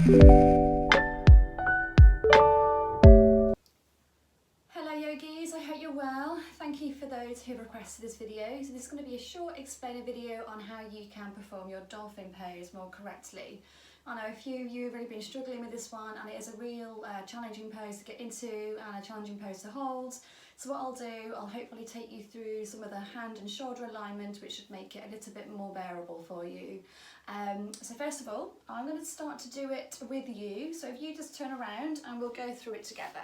Hello yogis, I hope you're well. Thank you for those who requested this video. So this is going to be a short explainer video on how you can perform your dolphin pose more correctly. I know a few of you have really been struggling with this one, and it is a real challenging pose to get into and a challenging pose to hold. So what I'll do, I'll hopefully take you through some of the hand and shoulder alignment, which should make it a little bit more bearable for you. So first of all, I'm going to start to do it with you. So if you just turn around and we'll go through it together.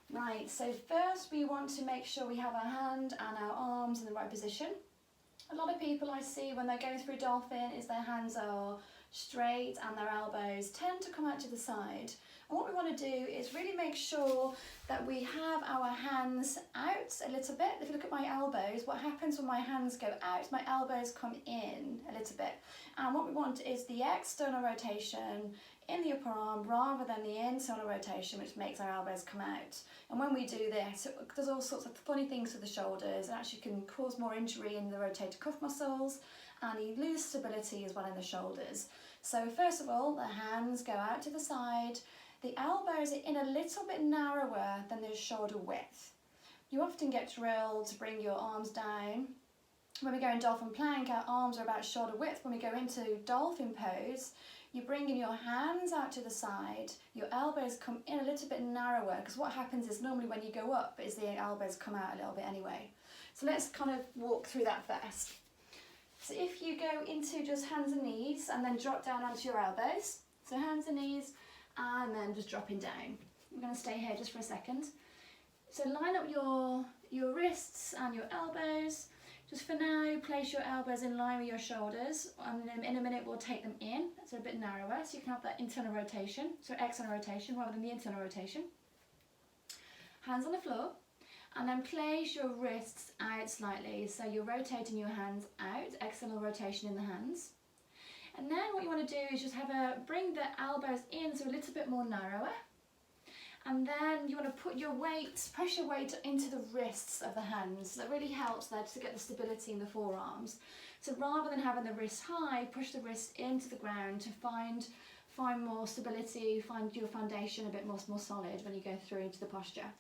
Right, so first we want to make sure we have our hand and our arms in the right position. A lot of people I see when they're going through dolphin is their hands are straight and their elbows tend to come out to the side. And what we want to do is really make sure that we have our hands out a little bit. If you look at my elbows, what happens when my hands go out, my elbows come in a little bit. And what we want is the external rotation in the upper arm rather than the internal rotation, which makes our elbows come out. And when we do this, it does all sorts of funny things to the shoulders. It actually can cause more injury in the rotator cuff muscles, and you lose stability as well in the shoulders. So first of all, the hands go out to the side. The elbows are in a little bit narrower than the shoulder width. You often get drilled to bring your arms down. When we go in dolphin plank, our arms are about shoulder width. When we go into dolphin pose, you bring in your hands out to the side, your elbows come in a little bit narrower, because what happens is normally when you go up is the elbows come out a little bit anyway. So let's kind of walk through that first. So if you go into just hands and knees and then drop down onto your elbows, so hands and knees and then just dropping down. I'm going to stay here just for a second. So line up your wrists and your elbows. Just for now, place your elbows in line with your shoulders, and then in a minute we'll take them in, so a bit narrower, so you can have that internal rotation, so external rotation rather than the internal rotation. Hands on the floor, and then place your wrists out slightly, so you're rotating your hands out, external rotation in the hands. And then what you want to do is just bring the elbows in, so a little bit more narrower. And then you want to put your weight, press your weight into the wrists of the hands. That really helps there to get the stability in the forearms. So rather than having the wrists high, push the wrists into the ground to find more stability, find your foundation a bit more solid when you go through into the posture.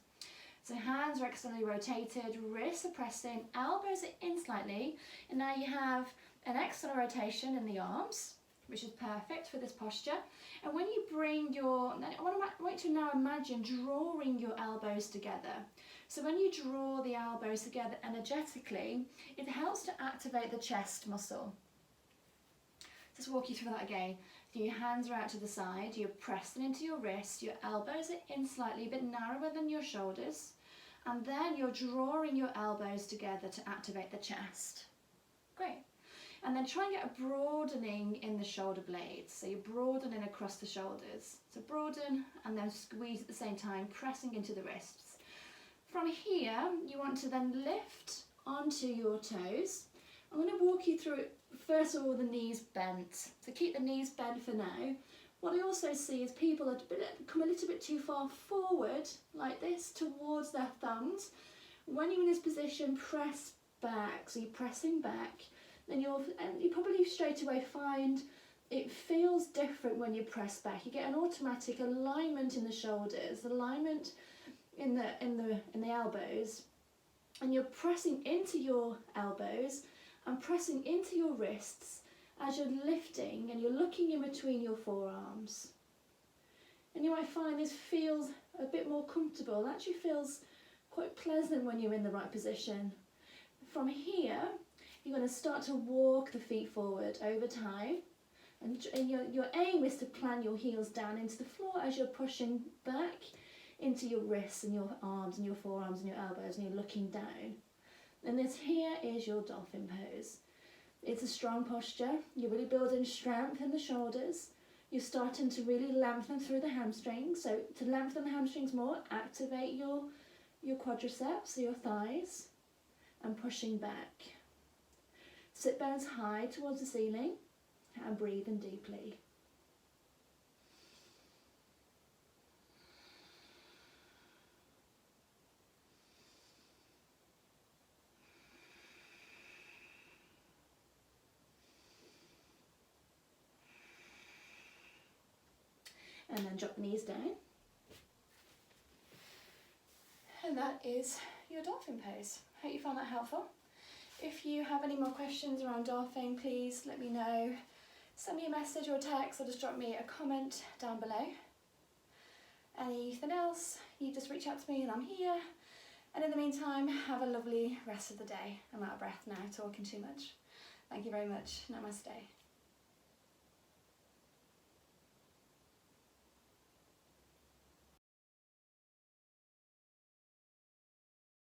So hands are externally rotated, wrists are pressing, elbows are in slightly, and now you have an external rotation in the arms, which is perfect for this posture. And when you bring I want you to now imagine drawing your elbows together. So when you draw the elbows together energetically, it helps to activate the chest muscle. Just walk you through that again. Your hands are out to the side, you're pressing into your wrist, your elbows are in slightly, a bit narrower than your shoulders, and then you're drawing your elbows together to activate the chest. Great. And then try and get a broadening in the shoulder blades. So you're broadening across the shoulders. So broaden and then squeeze at the same time, pressing into the wrists. From here, you want to then lift onto your toes. I'm going to walk you through it, first of all, the knees bent. So keep the knees bent for now. What I also see is people come a little bit too far forward, like this, towards their thumbs. When you're in this position, press back. So you're pressing back. And you probably straight away find it feels different when you press back. You get an automatic alignment in the shoulders, alignment in the elbows, and you're pressing into your elbows and pressing into your wrists as you're lifting, and you're looking in between your forearms. And you might find this feels a bit more comfortable. It actually feels quite pleasant when you're in the right position. From here, you're going to start to walk the feet forward over time, and your aim is to plant your heels down into the floor as you're pushing back into your wrists and your arms and your forearms and your elbows, and you're looking down. And this here is your dolphin pose. It's a strong posture. You're really building strength in the shoulders. You're starting to really lengthen through the hamstrings. So to lengthen the hamstrings more, activate your quadriceps, so your thighs, and pushing back. Sit bones high towards the ceiling and breathe in deeply. And then drop the knees down. And that is your dolphin pose. Hope you found that helpful. If you have any more questions around dolphin, please let me know. Send me a message or a text, or just drop me a comment down below. Anything else, you just reach out to me and I'm here. And in the meantime, have a lovely rest of the day. I'm out of breath now, talking too much. Thank you very much. Namaste.